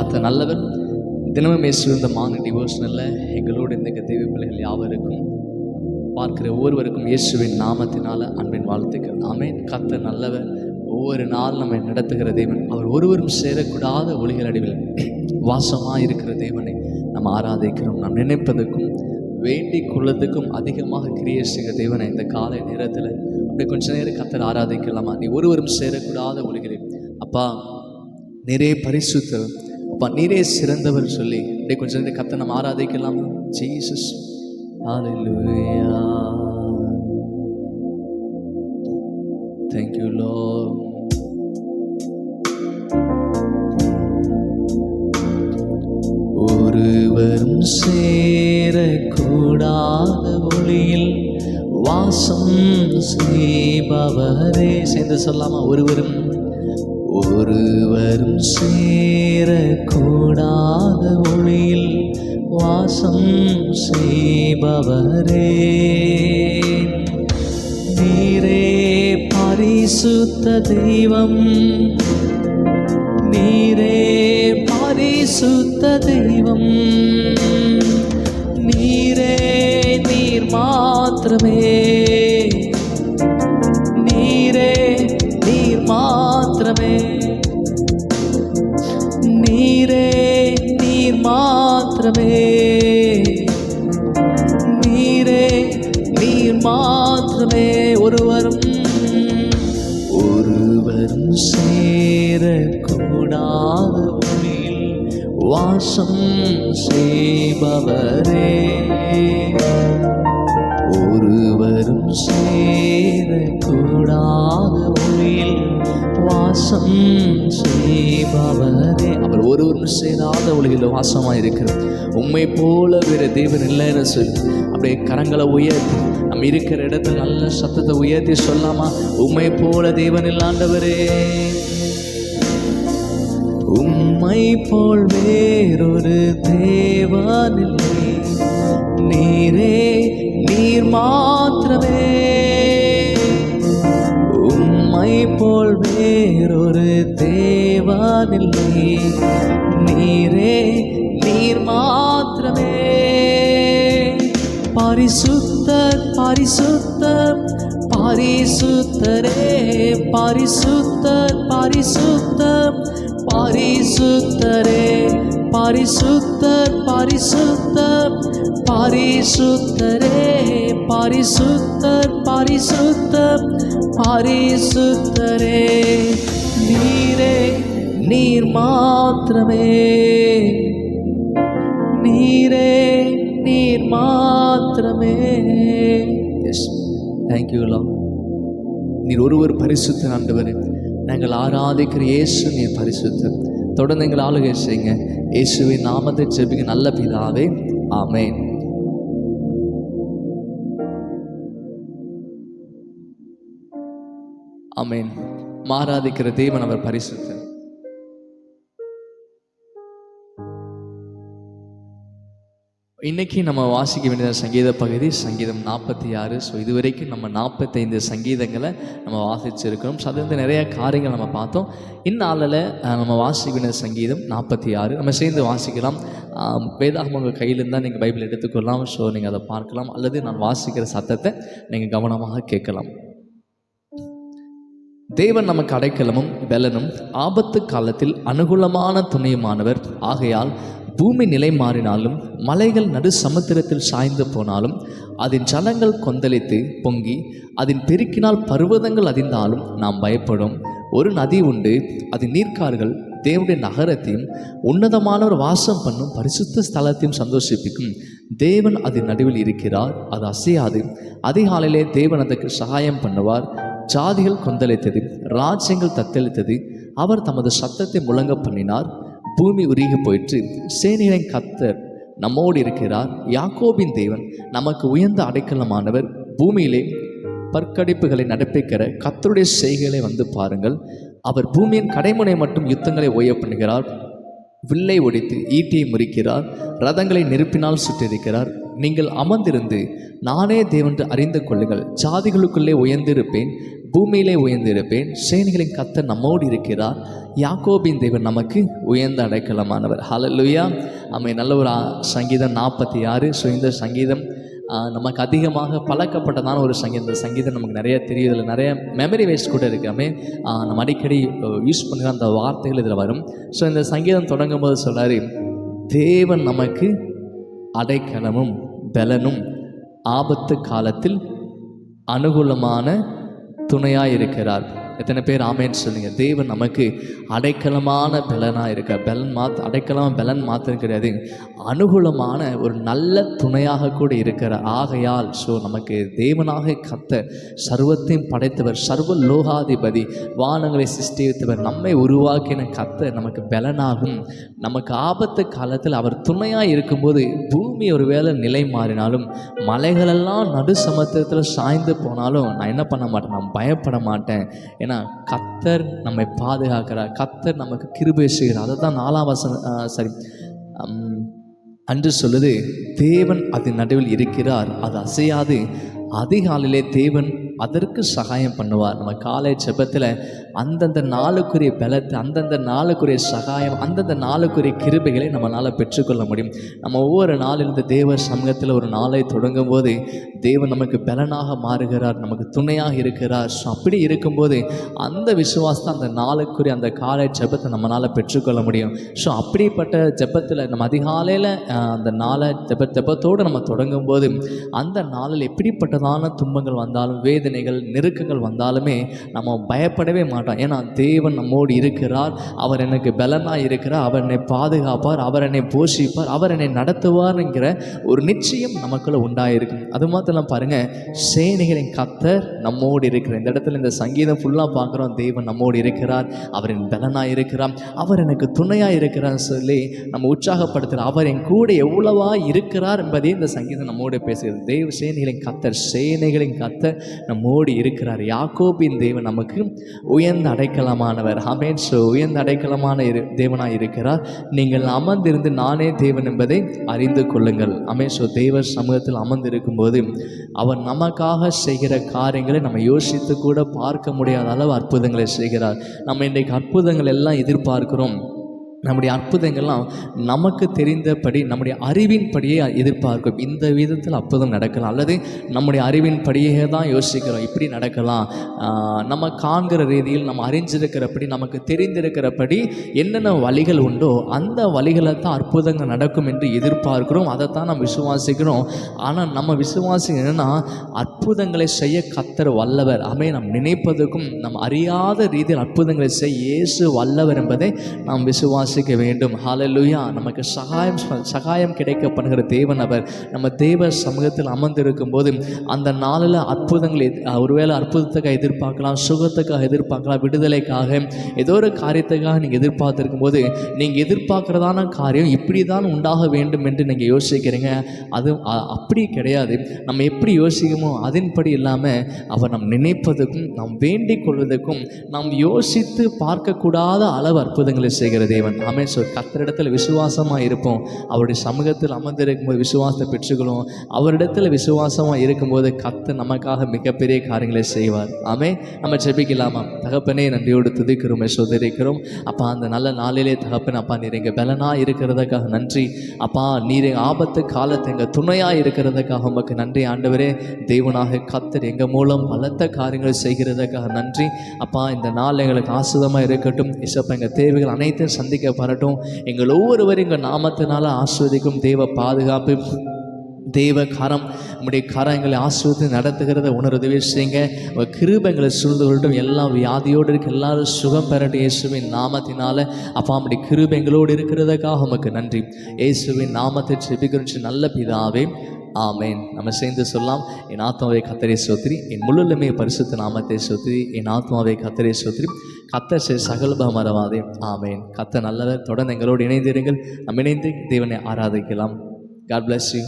கர்த்தர் நல்லவர். தினமும் இந்த மார்னிங் டிவோஷனில் எங்களோடு இந்த தேவை பிள்ளைகள் யாவருக்கும் பார்க்கிற ஒவ்வொருவருக்கும் இயேசுவின் நாமத்தினால அன்பின் வாழ்த்துக்கள். ஆமென். கர்த்தர் நல்லவர். ஒவ்வொரு நாள் நம்மை நடத்துகிற தேவன். அவர் ஒருவரும் சேரக்கூடாத ஒளிகள் அடிவில் வாசமாக இருக்கிற தேவனை நம்ம ஆராதிக்கிறோம். நாம் நினைப்பதற்கும் வேண்டிக் கொள்வதற்கும் அதிகமாக கிரியை செய்கிற தேவனை இந்த காலை நேரத்தில் அப்படி கொஞ்ச நேரம் கர்த்தர் ஆராதிக்கலாமா? நீ ஒருவரும் சேரக்கூடாத ஒளிகளில் அப்பா நிறைய பரிசுத்தர், அப்பா நீரே சிறந்தவர் சொல்லி அப்படியே கொஞ்ச நேரம் கர்த்தர் நம்ம ஆராதிக்கலாமா? Jesus hallelujah. Thank you Lord. ஒருவரும் சேரக்கூடாத ஒளியில் வாசம் செய்பவரே. சேர்ந்து சொல்லாமா? ஒருவரும் சேரக்கூடாத ஒளியில் வாசம் செய்பவரே. நீரே பரிசுத்த தெய்வம், நீரே பரிசுத்த தெய்வம், நீரே நீர் மாத்திரமே, நீரே நீர் மாத்திரமே, நீரே நீர் மாத்திரமே, நீரே நீர் மாத்திரமே. ஒருவரும் சேரக்கூடாத ஒளியில் வாசம் செய்பவரே. ஒருவரும் சேரக்கூடாத ஒளியில் வாசம் செய்பவரே. அவர் ஒருவரும் சேராத ஒளியில் வாசமாக இருக்கிறார். உம்மை போல வேற தேவன் இல்லைன்னு சொல்லி அப்படியே கரங்களை உயர்த்தி நம்ம இருக்கிற இடத்துல நல்ல சத்தத்தை உயர்த்தி சொல்லாமா? உம்மை போல தேவன் இல்லாண்டவரே, உம்மை போல் வேறொரு தேவன் இல்லை, நீரே நீர் மாத்திரமே, உம்மை போல் வேறொரு தேவன் இல்லை, நீரே நீர் மாத்திரமே. பரிசுத்தர் பரிசுத்தர் பரிசுத்தரே, பரிசுத்தர் பரிசுத்தர் பரிசுத்தரே, பரிசுத்தர் பரிசுத்தர் பரிசுத்தரே, பரிசுத்தர் பரிசுத்தர் பரிசுத்தரே. நீரே நீர் மாத்திரமே, நீரே நீர் மாத்திரமே. Yes, thank you lord. நீர் ஒருவர் பரிசுத்தர் ஆண்டவரே. நாங்கள் ஆராதிக்கிற இயேசு நீர் பரிசுத்தர். தொடர்ந்து எங்கள் ஆளுகை செய்யுங்க. இயேசுவின் நாமத்தை ஜெபிக்க நல்ல பிதாவே, ஆமென். ஆமென். ஆராதிக்கிற தேவன் அவர் பரிசுத்தர். இன்னைக்கு நம்ம வாசிக்க வேண்டிய சங்கீத பகுதி சங்கீதம் 46. ஸோ இதுவரைக்கும் நம்ம 45 சங்கீதங்களை நம்ம வாசிச்சிருக்கிறோம். ஸோ அது வந்து நிறைய காரியங்கள் நம்ம பார்த்தோம். இந்நாளில் நம்ம வாசிக்க வேண்டிய சங்கீதம் 46 நம்ம சேர்ந்து வாசிக்கலாம். வேதாகமம் உங்கள் கையில் இருந்தால் நீங்கள் பைபிள் எடுத்துக்கொள்ளலாம். ஸோ நீங்கள் அதை பார்க்கலாம், அல்லது நான் வாசிக்கிற சத்தத்தை நீங்கள் கவனமாக கேட்கலாம். தேவன் நமக்கு அடைக்கலமும் பெலனும் ஆபத்து காலத்தில் அனுகூலமான துணையுமானவர். ஆகையால் பூமி நிலை மாறினாலும் மலைகள் நடு சமுத்திரத்தில் சாய்ந்து போனாலும் அதன் ஜலங்கள் கொந்தளித்து பொங்கி அதன் பெருக்கினால் பர்வதங்கள் அதிர்ந்தாலும் நாம் பயப்படும். ஒரு நதி உண்டு, அதன் நீர்க்கார்கள் தேவனுடைய நகரத்தையும் உன்னதமானவர் வாசம் பண்ணும் பரிசுத்த ஸ்தலத்தையும் சந்தோஷிப்பிக்கும். தேவன் அதன் நடுவில் இருக்கிறார், அது அசையாது. அதிகாலையிலே தேவன் அதற்கு சகாயம் பண்ணுவார். ஜாதிகள் கொந்தளித்தது, ராஜ்யங்கள் தத்தளித்தது. அவர் தமது சத்தத்தை முழங்க பண்ணினார். பூமி உருகி போயிற்று. சேனைகளின் கர்த்தர் நம்மோடு இருக்கிறார். யாக்கோபின் தேவன் நமக்கு உயர்ந்த அடைக்கலமானவர். பூமியிலே பற்கடிப்புகளை நடப்பிக்கிற கர்த்தருடைய செய்கைகளை வந்து பாருங்கள். அவர் பூமியின் கடைமுனை மட்டும் யுத்தங்களை ஓய பண்ணுகிறார். வில்லை ஒடித்து ஈட்டியை முறிக்கிறார். ரதங்களை நெருப்பினால் சுற்றிருக்கிறார். நீங்கள் அமர்ந்திருந்து நானே தேவன் அறிந்து கொள்ளுங்கள். ஜாதிகளுக்குள்ளே உயர்ந்திருப்பேன், பூமியிலே உயர்ந்திருப்பேன். சேனைகளின் கர்த்தர் நம்மோடு இருக்கிறார். யாக்கோபின் தேவன் நமக்கு உயர்ந்த அடைக்கலமானவர். ஹல்லேலூயா. ஆமென். நல்ல ஒரு சங்கீதம் 46. ஸோ இந்த சங்கீதம் நமக்கு அதிகமாக பழக்கப்பட்டதான ஒரு சங்கீதம். இந்த சங்கீதம் நமக்கு நிறைய தெரியும், இதில் நிறைய மெமரி வேஸ்ட் கூட இருக்காமே, நம்ம அடிக்கடி யூஸ் பண்ணுற அந்த வார்த்தைகள் இதில் வரும். ஸோ இந்த சங்கீதம் தொடங்கும் போது சொல்றாரு, தேவன் நமக்கு அடைக்கலமும் பலனும் ஆபத்து காலத்தில் அனுகூலமான துணையாக இருக்கிறார். எத்தனை பேர் ஆமேன்னு சொல்லுங்க? தேவன் நமக்கு அடைக்கலமான பலனாக இருக்க. அடைக்கலமாக பலன் மாத்திரம் கிடையாது, அனுகூலமான ஒரு நல்ல துணையாக கூட இருக்கிறார். ஆகையால் நமக்கு தேவனாக கர்த்தர், சர்வத்தையும் படைத்தவர், சர்வ லோகாதிபதி, வானங்களை சிருஷ்டித்தவர், நம்மை உருவாக்கின கர்த்தர் நமக்கு பலனாகும். நமக்கு ஆபத்து காலத்தில் அவர் துணையாக இருக்கும்போது பூமி ஒரு வேளை நிலை மாறினாலும், மலைகளெல்லாம் நடு சமுத்திரத்தில் சாய்ந்து போனாலும் நான் என்ன பண்ண மாட்டேன், நான் பயப்பட மாட்டேன். ஏன்னா கர்த்தர் நம்மை பாதுகாக்கிறார், கர்த்தர் நமக்கு கிருபை செய்கிறார். அதை தான் 4ஆம் வசனம் அன்று சொல்லுது, தேவன் அதன் நடுவில் இருக்கிறார், அது அசையாது. அதிகாலையிலே தேவன் அதற்கு சகாயம் பண்ணுவார். நம்ம காலை ஜெபத்தில் அந்தந்த நாளுக்குரிய பலத்தை, அந்தந்த நாளுக்குரிய சகாயம், அந்தந்த நாளுக்குரிய கிருபைகளை நம்மளால் பெற்றுக்கொள்ள முடியும். நம்ம ஒவ்வொரு நாளிலிருந்து தேவ சமூகத்தில் ஒரு நாளை தொடங்கும் போது தேவன் நமக்கு பலனாக மாறுகிறார், நமக்கு துணையாக இருக்கிறார். ஸோ அப்படி இருக்கும்போது அந்த விசுவாசத்தை, அந்த நாளுக்குரிய அந்த காலை ஜெபத்தை நம்மளால் பெற்றுக்கொள்ள முடியும். ஸோ அப்படிப்பட்ட ஜெபத்தில் நம்ம அதிகாலையில் அந்த நாளை ஜெபத்தோடு நம்ம தொடங்கும் போது அந்த நாளில் எப்படிப்பட்டதான துன்பங்கள் வந்தாலும், வேதனைகள், நெருக்கங்கள் வந்தாலுமே நம்ம பயப்படவே மாட்டோம். ஏன்னா தேவன் நம்மோடு இருக்கிறார், அவர் எனக்கு பலனாக இருக்கிறார், அவர் என்னை பாதுகாப்பார், அவர் என்னை போஷிப்பார், அவர் என்னை நடத்துவார்ங்கிற ஒரு நிச்சயம் நமக்குள்ள உண்டாயிருக்கும். அது மாத்திரம் பாருங்க, சேனைகளின் கர்த்தர் நம்மோடு இருக்கிறார். இந்த இடத்துல இந்த சங்கீதம் ஃபுல்லாக பார்க்குறோம், தேவன் நம்மோடு இருக்கிறார், அவரின் பலனாக இருக்கிறார், அவர் எனக்கு துணையாக இருக்கிறார் சொல்லி நம்ம உற்சாகப்படுத்துகிறார். அவர் என் கூட எவ்வளவா இருக்கிறார் என்பதே இந்த சங்கீதம் நம்மோடு பேசுகிறது. தேவ சேனைகளின் கர்த்தர், சேனைகளின் கர்த்தர் நம்மோடு இருக்கிறார். யாக்கோபின் தேவன் நமக்கு உயர்ந்த அடைக்கலமானவர். ஆமென். உயர்ந்த அடைக்கலமான தேவனாய் இருக்கிறார். நீங்கள் அமர்ந்திருந்து நானே தேவன் என்பதை அறிந்து கொள்ளுங்கள். ஆமென். தேவ சமூகத்தில் அமர்ந்திருக்கும் போது அவர் நமக்காக செய்கிற காரியங்களை நம்ம யோசித்து கூட பார்க்க முடியாத அளவு அற்புதங்களை செய்கிறார். நம்ம இன்றைக்கு அற்புதங்கள் எல்லாம் எதிர்பார்க்கிறோம். நம்முடைய அற்புதங்கள்லாம் நமக்கு தெரிந்தபடி, நம்முடைய அறிவின் படியே எதிர்பார்க்கும். இந்த விதத்தில் அற்புதம் நடக்கலாம், அல்லது நம்முடைய அறிவின் படியே தான் யோசிக்கிறோம், இப்படி நடக்கலாம். நம்ம காண்கிற ரீதியில், நம்ம அறிஞ்சிருக்கிறபடி, நமக்கு தெரிந்திருக்கிறபடி என்னென்ன வழிகள் உண்டோ அந்த வழிகளில் தான் அற்புதங்கள் நடக்கும் என்று எதிர்பார்க்கிறோம். அதைத்தான் நம்ம விசுவாசிக்கிறோம். ஆனால் நம்ம விசுவாசி என்னென்னா, அற்புதங்களை செய்ய கர்த்தர் வல்லவர். நாம் நினைப்பதற்கும் நம்ம அறியாத ரீதியில் அற்புதங்களை செய்ய இயேசு வல்லவர் என்பதை நாம் விசுவாசி வேண்டும். ஹல்லேலூயா. நமக்கு சகாயம் கிடைக்கப்படுகிற தேவன் அவர். நம்ம தேவ சமூகத்தில் அமர்ந்திருக்கும் போது அந்த நாளில் அற்புதங்கள், ஒருவேளை அற்புதத்துக்காக எதிர்பார்க்கலாம், சுகத்துக்காக எதிர்பார்க்கலாம், விடுதலைக்காக, ஏதோ ஒரு காரியத்துக்காக நீங்கள் எதிர்பார்த்திருக்கும் போது நீங்கள் எதிர்பார்க்கிறதான காரியம் இப்படி தான் உண்டாக வேண்டும் என்று நீங்கள் யோசிக்கிறீங்க. அது அப்படி கிடையாது. நம்ம எப்படி யோசிக்கமோ அதன்படி இல்லாமல் அவர் நம் நினைப்பதற்கும், நாம் வேண்டிக் கொள்வதற்கும், நாம் யோசித்து பார்க்கக்கூடாத அளவு அற்புதங்களை செய்கிற தேவன். ஆமென். கர்த்தரிடத்தில் விசுவாசமாக இருப்போம். அவருடைய சமூகத்தில் அமர்ந்திருக்கும் போது விசுவாசத்தை பெற்றுக்கொள்வோம். அவரிடத்தில் விசுவாசமாக இருக்கும்போது கர்த்தர் நமக்காக மிகப்பெரிய காரியங்களை செய்வார். ஆமென். நம்ம ஜெபிக்கலாமா? தகப்பனே, நன்றியோடு துதிக்கிறோம், சோதரிக்கிறோம். அப்பா, அந்த நல்ல நாளிலே தகப்பன், அப்பா நீர் எங்கள் பலனாக இருக்கிறதுக்காக நன்றி. அப்பா, நீர் ஆபத்து காலத்தை எங்கள் துணையாக இருக்கிறதுக்காக உமக்கு நன்றி. ஆண்டவரே, தேவனாக கர்த்தர் எங்கள் மூலம் பலத்த காரியங்கள் செய்கிறதுக்காக நன்றி. அப்பா, இந்த நாள் எங்களுக்கு ஆசிரமாக இருக்கட்டும். இசப்பா, எங்கள் தேவைகள் அனைத்தையும் சந்திக்கப்படட்டும். எங்கள் ஒவ்வொருவரும் எங்கள் நாமத்தினால ஆஸ்வதிக்கும். தேவ பாதுகாப்பு, தேவ கரம், நம்முடைய கரங்களை ஆசிர்வதித்து நடத்துகிறத உணர்வு செய்யுங்க. கிருபைகளை சூழ்ந்து கொள்ளட்டும். எல்லா வியாதியோடு இருக்க எல்லாரும் சுகம் பெறட்டும் இயேசுவின் நாமத்தினால. அப்பா, நம்முடைய கிருபைகளோடு இருக்கிறதுக்காக உமக்கு நன்றி. இயேசுவின் நாமத்தை ஜெபிக்கிறோம் நல்ல பிதாவே, ஆமேன். நம்ம சேர்ந்து சொல்லலாம். என் ஆத்மாவை கர்த்தரை ஸ்தோத்திரி, என் முழுமே பரிசுத்த நாமத்தை ஸ்தோத்திரி, என் ஆத்மாவை கர்த்தரை ஸ்தோத்திரி, கர்த்தர் செய்த சகல மறவாதே. ஆமேன். கர்த்தர் நல்லவர். தொடர்ந்து எங்களோடு இணைந்திருங்கள். நம்ம இணைந்து தேவனை ஆராதிக்கலாம். God bless you.